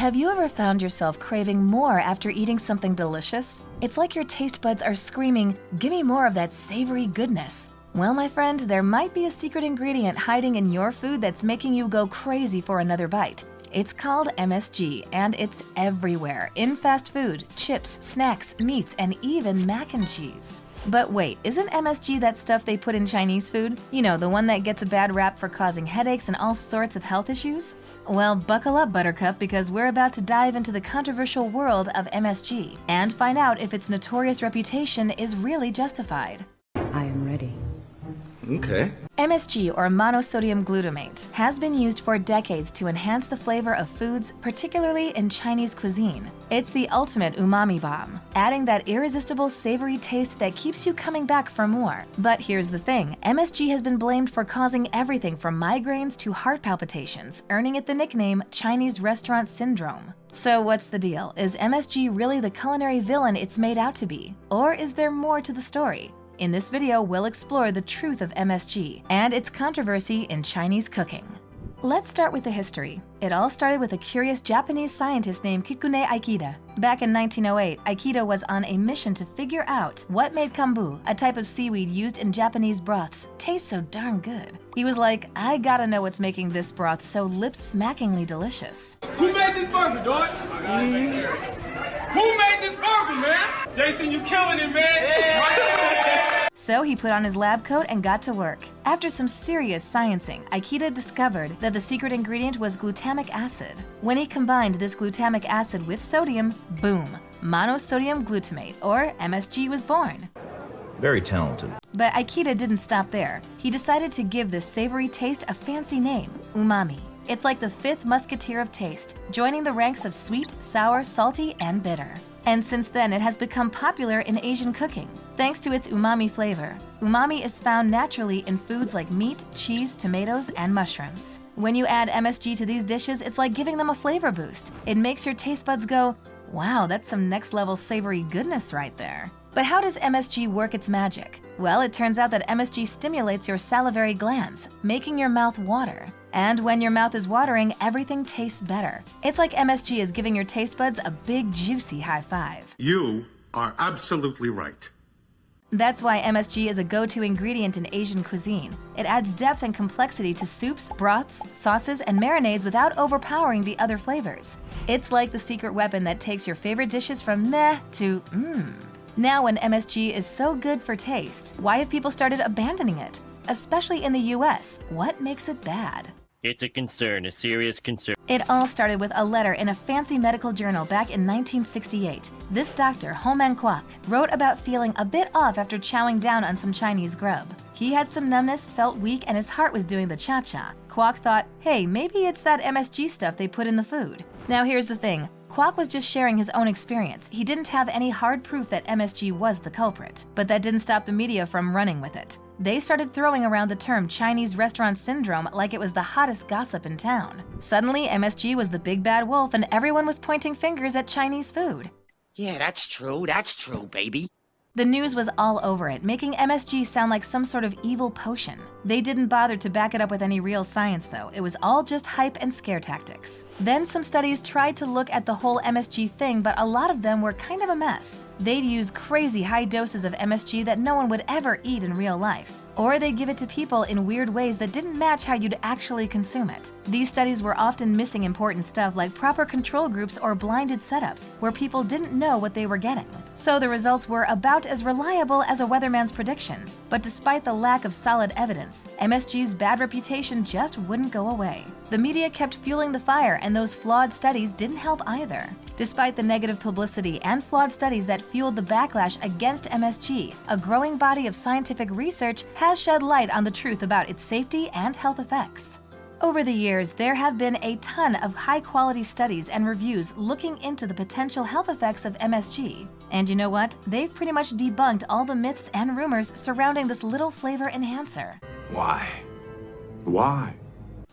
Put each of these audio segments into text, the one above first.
Have you ever found yourself craving more after eating something delicious? It's like your taste buds are screaming, "Give me more of that savory goodness." Well, my friend, there might be a secret ingredient hiding in your food that's making you go crazy for another bite. It's called MSG, and it's everywhere in fast food, chips, snacks, meats, and even mac and cheese. But wait, isn't MSG that stuff they put in Chinese food? You know, the one that gets a bad rap for causing headaches and all sorts of health issues? Well, buckle up, Buttercup, because we're about to dive into the controversial world of MSG and find out if its notorious reputation is really justified. I am ready. Okay. MSG, or monosodium glutamate, has been used for decades to enhance the flavor of foods, particularly in Chinese cuisine. It's the ultimate umami bomb, adding that irresistible savory taste that keeps you coming back for more. But here's the thing, MSG has been blamed for causing everything from migraines to heart palpitations, earning it the nickname Chinese restaurant syndrome. So what's the deal? Is MSG really the culinary villain it's made out to be? Or is there more to the story? In this video, we'll explore the truth of MSG and its controversy in Chinese cooking. Let's start with the history. It all started with a curious Japanese scientist named Kikune Aikida. Back in 1908, Aikida was on a mission to figure out what made kombu, a type of seaweed used in Japanese broths, taste so darn good. He was like, I gotta know what's making this broth so lip-smackingly delicious. Who made this burger, dog? Who made this burger, man? Jason, you killing it, man. So he put on his lab coat and got to work. After some serious sciencing, Aikida discovered that the secret ingredient was glutamic acid. When he combined this glutamic acid with sodium, boom, monosodium glutamate, or MSG, was born. Very talented. But Aikida didn't stop there. He decided to give this savory taste a fancy name, umami. It's like the fifth musketeer of taste, joining the ranks of sweet, sour, salty, and bitter. And since then, it has become popular in Asian cooking, thanks to its umami flavor. Umami is found naturally in foods like meat, cheese, tomatoes, and mushrooms. When you add MSG to these dishes, it's like giving them a flavor boost. It makes your taste buds go, wow, that's some next-level savory goodness right there. But how does MSG work its magic? Well, it turns out that MSG stimulates your salivary glands, making your mouth water. And when your mouth is watering, everything tastes better. It's like MSG is giving your taste buds a big, juicy high five. You are absolutely right. That's why MSG is a go-to ingredient in Asian cuisine. It adds depth and complexity to soups, broths, sauces, and marinades without overpowering the other flavors. It's like the secret weapon that takes your favorite dishes from meh to mmm. Now, when MSG is so good for taste, why have people started abandoning it? Especially in the US, what makes it bad? It's a concern, a serious concern. It all started with a letter in a fancy medical journal back in 1968. This doctor, Homan Kwok, wrote about feeling a bit off after chowing down on some Chinese grub. He had some numbness, felt weak, and his heart was doing the cha-cha. Kwok thought, hey, maybe it's that MSG stuff they put in the food. Now here's the thing. Kwok was just sharing his own experience. He didn't have any hard proof that MSG was the culprit. But that didn't stop the media from running with it. They started throwing around the term Chinese restaurant syndrome like it was the hottest gossip in town. Suddenly, MSG was the big bad wolf and everyone was pointing fingers at Chinese food. Yeah, that's true, baby. The news was all over it, making MSG sound like some sort of evil potion. They didn't bother to back it up with any real science though, it was all just hype and scare tactics. Then some studies tried to look at the whole MSG thing, but a lot of them were kind of a mess. They'd use crazy high doses of MSG that no one would ever eat in real life. Or they'd give it to people in weird ways that didn't match how you'd actually consume it. These studies were often missing important stuff like proper control groups or blinded setups, where people didn't know what they were getting. So the results were about as reliable as a weatherman's predictions. But despite the lack of solid evidence, MSG's bad reputation just wouldn't go away. The media kept fueling the fire, and those flawed studies didn't help either. Despite the negative publicity and flawed studies that fueled the backlash against MSG, a growing body of scientific research has shed light on the truth about its safety and health effects. Over the years, there have been a ton of high-quality studies and reviews looking into the potential health effects of MSG. And you know what? They've pretty much debunked all the myths and rumors surrounding this little flavor enhancer. Why? Why?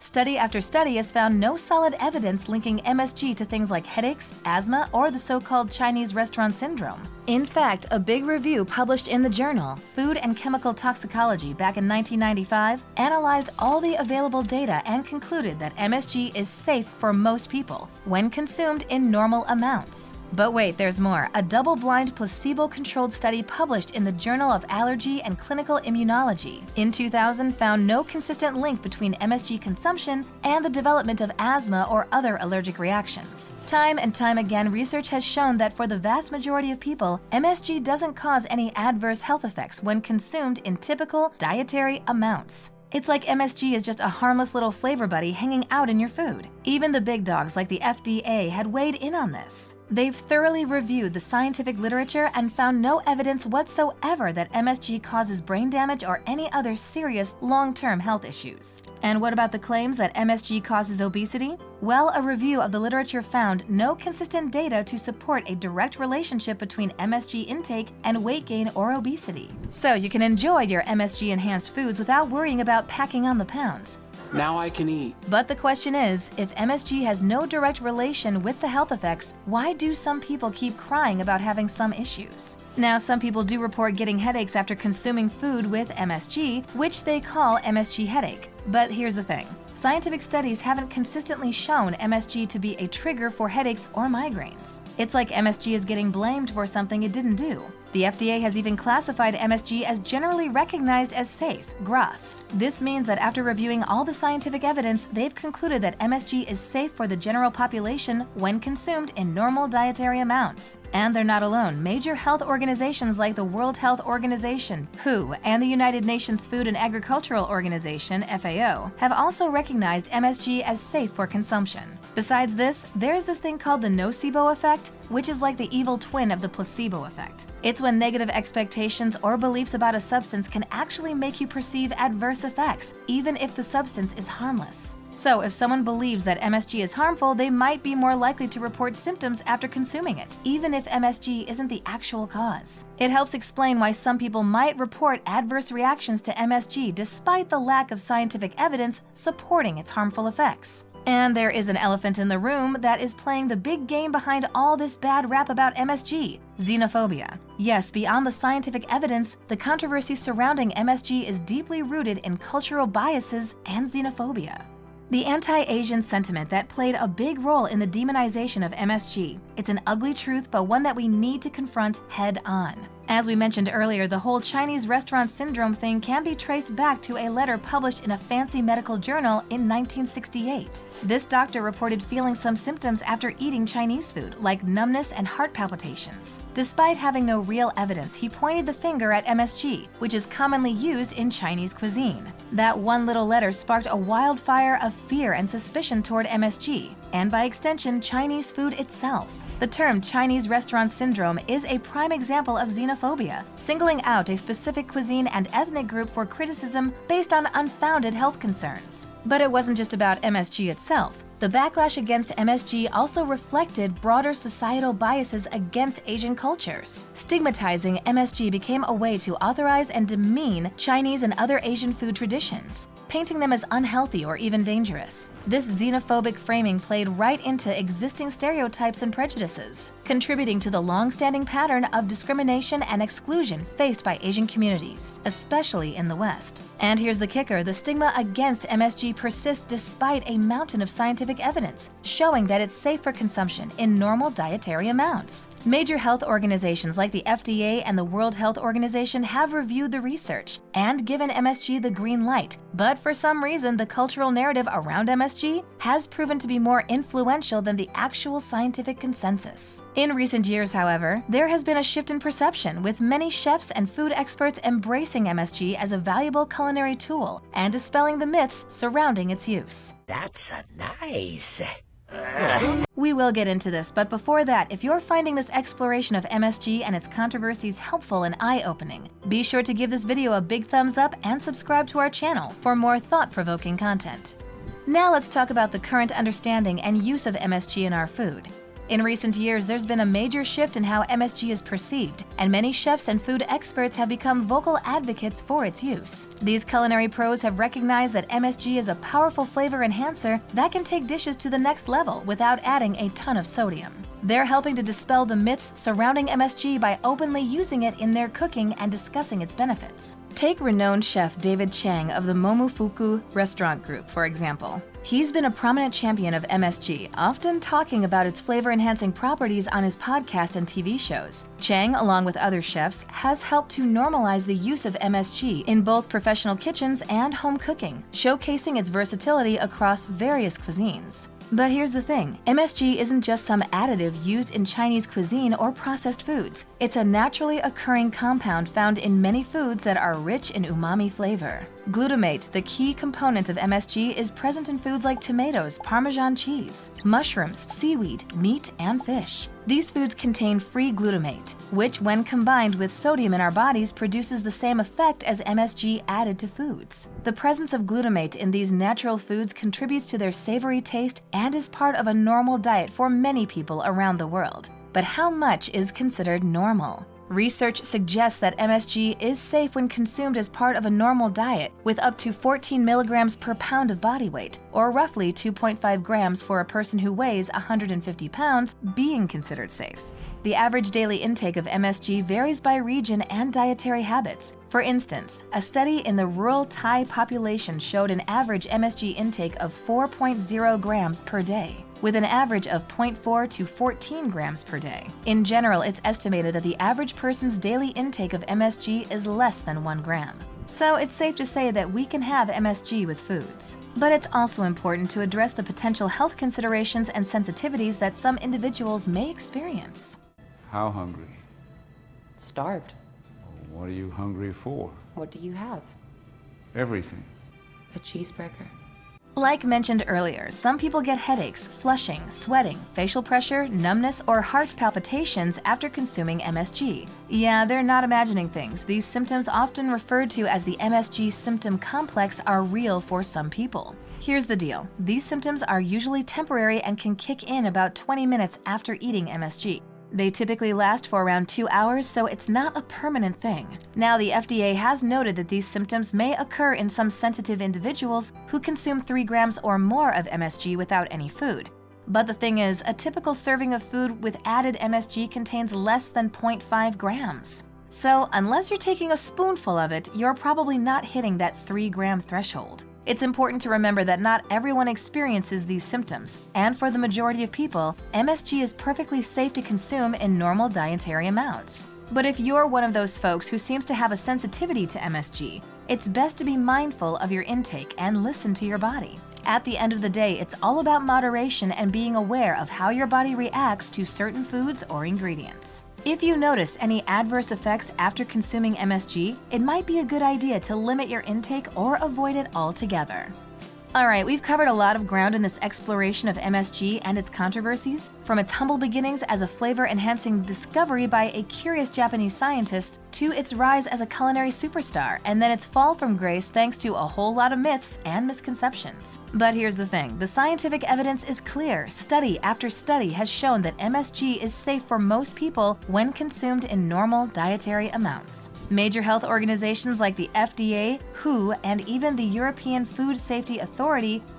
Study after study has found no solid evidence linking MSG to things like headaches, asthma, or the so-called Chinese restaurant syndrome. In fact, a big review published in the journal Food and Chemical Toxicology back in 1995 analyzed all the available data and concluded that MSG is safe for most people when consumed in normal amounts. But wait, there's more. A double-blind, placebo-controlled study published in the Journal of Allergy and Clinical Immunology in 2000 found no consistent link between MSG consumption and the development of asthma or other allergic reactions. Time and time again, research has shown that for the vast majority of people, MSG doesn't cause any adverse health effects when consumed in typical dietary amounts. It's like MSG is just a harmless little flavor buddy hanging out in your food. Even the big dogs like the FDA had weighed in on this. They've thoroughly reviewed the scientific literature and found no evidence whatsoever that MSG causes brain damage or any other serious long-term health issues. And what about the claims that MSG causes obesity? Well, a review of the literature found no consistent data to support a direct relationship between MSG intake and weight gain or obesity. So you can enjoy your MSG-enhanced foods without worrying about packing on the pounds. Now I can eat. But the question is, if MSG has no direct relation with the health effects, why do some people keep crying about having some issues? Now, some people do report getting headaches after consuming food with MSG, which they call MSG headache. But here's the thing. Scientific studies haven't consistently shown MSG to be a trigger for headaches or migraines. It's like MSG is getting blamed for something it didn't do. The FDA has even classified MSG as generally recognized as safe, GRAS. This means that after reviewing all the scientific evidence, they've concluded that MSG is safe for the general population when consumed in normal dietary amounts. And they're not alone. Major health organizations like the World Health Organization, WHO, and the United Nations Food and Agricultural Organization, FAO, have also recognized MSG as safe for consumption. Besides this, there's this thing called the nocebo effect, which is like the evil twin of the placebo effect. It's when negative expectations or beliefs about a substance can actually make you perceive adverse effects, even if the substance is harmless. So if someone believes that MSG is harmful, they might be more likely to report symptoms after consuming it, even if MSG isn't the actual cause. It helps explain why some people might report adverse reactions to MSG despite the lack of scientific evidence supporting its harmful effects. And there is an elephant in the room that is playing the big game behind all this bad rap about MSG, xenophobia. Yes, beyond the scientific evidence, the controversy surrounding MSG is deeply rooted in cultural biases and xenophobia. The anti-Asian sentiment that played a big role in the demonization of MSG. It's an ugly truth, but one that we need to confront head on. As we mentioned earlier, the whole Chinese restaurant syndrome thing can be traced back to a letter published in a fancy medical journal in 1968. This doctor reported feeling some symptoms after eating Chinese food, like numbness and heart palpitations. Despite having no real evidence, he pointed the finger at MSG, which is commonly used in Chinese cuisine. That one little letter sparked a wildfire of fear and suspicion toward MSG, and by extension, Chinese food itself. The term Chinese restaurant syndrome is a prime example of xenophobia, singling out a specific cuisine and ethnic group for criticism based on unfounded health concerns. But it wasn't just about MSG itself. The backlash against MSG also reflected broader societal biases against Asian cultures. Stigmatizing MSG became a way to authorize and demean Chinese and other Asian food traditions, painting them as unhealthy or even dangerous. This xenophobic framing played right into existing stereotypes and prejudices, contributing to the long-standing pattern of discrimination and exclusion faced by Asian communities, especially in the West. And here's the kicker, the stigma against MSG persists despite a mountain of scientific evidence, showing that it's safe for consumption in normal dietary amounts. Major health organizations like the FDA and the World Health Organization have reviewed the research and given MSG the green light, but for some reason, the cultural narrative around MSG has proven to be more influential than the actual scientific consensus. In recent years, however, there has been a shift in perception, with many chefs and food experts embracing MSG as a valuable culinary tool and dispelling the myths surrounding its use. That's a nice. We will get into this, but before that, if you're finding this exploration of MSG and its controversies helpful and eye-opening, be sure to give this video a big thumbs up and subscribe to our channel for more thought-provoking content. Now let's talk about the current understanding and use of MSG in our food. In recent years, there's been a major shift in how MSG is perceived, and many chefs and food experts have become vocal advocates for its use. These culinary pros have recognized that MSG is a powerful flavor enhancer that can take dishes to the next level without adding a ton of sodium. They're helping to dispel the myths surrounding MSG by openly using it in their cooking and discussing its benefits. Take renowned chef David Chang of the Momofuku restaurant group, for example. He's been a prominent champion of MSG, often talking about its flavor-enhancing properties on his podcast and TV shows. Chang, along with other chefs, has helped to normalize the use of MSG in both professional kitchens and home cooking, showcasing its versatility across various cuisines. But here's the thing, MSG isn't just some additive used in Chinese cuisine or processed foods. It's a naturally occurring compound found in many foods that are rich in umami flavor. Glutamate, the key component of MSG, is present in foods like tomatoes, Parmesan cheese, mushrooms, seaweed, meat, and fish. These foods contain free glutamate, which, when combined with sodium in our bodies, produces the same effect as MSG added to foods. The presence of glutamate in these natural foods contributes to their savory taste and is part of a normal diet for many people around the world. But how much is considered normal? Research suggests that MSG is safe when consumed as part of a normal diet, with up to 14 milligrams per pound of body weight, or roughly 2.5 grams for a person who weighs 150 pounds, being considered safe. The average daily intake of MSG varies by region and dietary habits. For instance, a study in the rural Thai population showed an average MSG intake of 4.0 grams per day, with an average of 0.4 to 14 grams per day. In general, it's estimated that the average person's daily intake of MSG is less than 1 gram. So it's safe to say that we can have MSG with foods. But it's also important to address the potential health considerations and sensitivities that some individuals may experience. How hungry? Starved. What are you hungry for? What do you have? Everything. A cheeseburger. Like mentioned earlier, some people get headaches, flushing, sweating, facial pressure, numbness, or heart palpitations after consuming MSG. Yeah, they're not imagining things. These symptoms, often referred to as the MSG symptom complex, are real for some people. Here's the deal. These symptoms are usually temporary and can kick in about 20 minutes after eating MSG. They typically last for around 2 hours, so it's not a permanent thing. Now, the FDA has noted that these symptoms may occur in some sensitive individuals who consume 3 grams or more of MSG without any food. But the thing is, a typical serving of food with added MSG contains less than 0.5 grams. So, unless you're taking a spoonful of it, you're probably not hitting that 3-gram threshold. It's important to remember that not everyone experiences these symptoms, and for the majority of people, MSG is perfectly safe to consume in normal dietary amounts. But if you're one of those folks who seems to have a sensitivity to MSG, it's best to be mindful of your intake and listen to your body. At the end of the day, it's all about moderation and being aware of how your body reacts to certain foods or ingredients. If you notice any adverse effects after consuming MSG, it might be a good idea to limit your intake or avoid it altogether. Alright, we've covered a lot of ground in this exploration of MSG and its controversies, from its humble beginnings as a flavor-enhancing discovery by a curious Japanese scientist to its rise as a culinary superstar, and then its fall from grace thanks to a whole lot of myths and misconceptions. But here's the thing, the scientific evidence is clear. Study after study has shown that MSG is safe for most people when consumed in normal dietary amounts. Major health organizations like the FDA, WHO, and even the European Food Safety Authority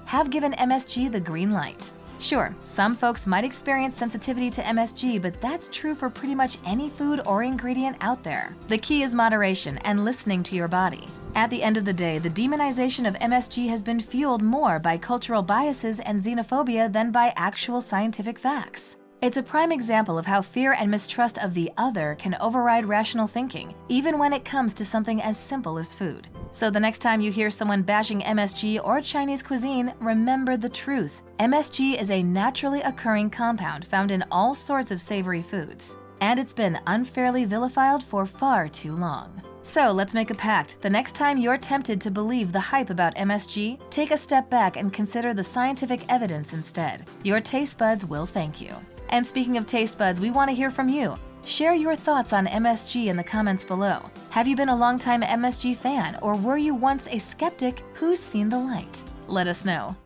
have given MSG the green light. Sure, some folks might experience sensitivity to MSG, but that's true for pretty much any food or ingredient out there. The key is moderation and listening to your body. At the end of the day, the demonization of MSG has been fueled more by cultural biases and xenophobia than by actual scientific facts. It's a prime example of how fear and mistrust of the other can override rational thinking, even when it comes to something as simple as food. So the next time you hear someone bashing MSG or Chinese cuisine, remember the truth. MSG is a naturally occurring compound found in all sorts of savory foods, and it's been unfairly vilified for far too long. So let's make a pact. The next time you're tempted to believe the hype about MSG, take a step back and consider the scientific evidence instead. Your taste buds will thank you. And speaking of taste buds, we want to hear from you. Share your thoughts on MSG in the comments below. Have you been a longtime MSG fan, or were you once a skeptic who's seen the light? Let us know.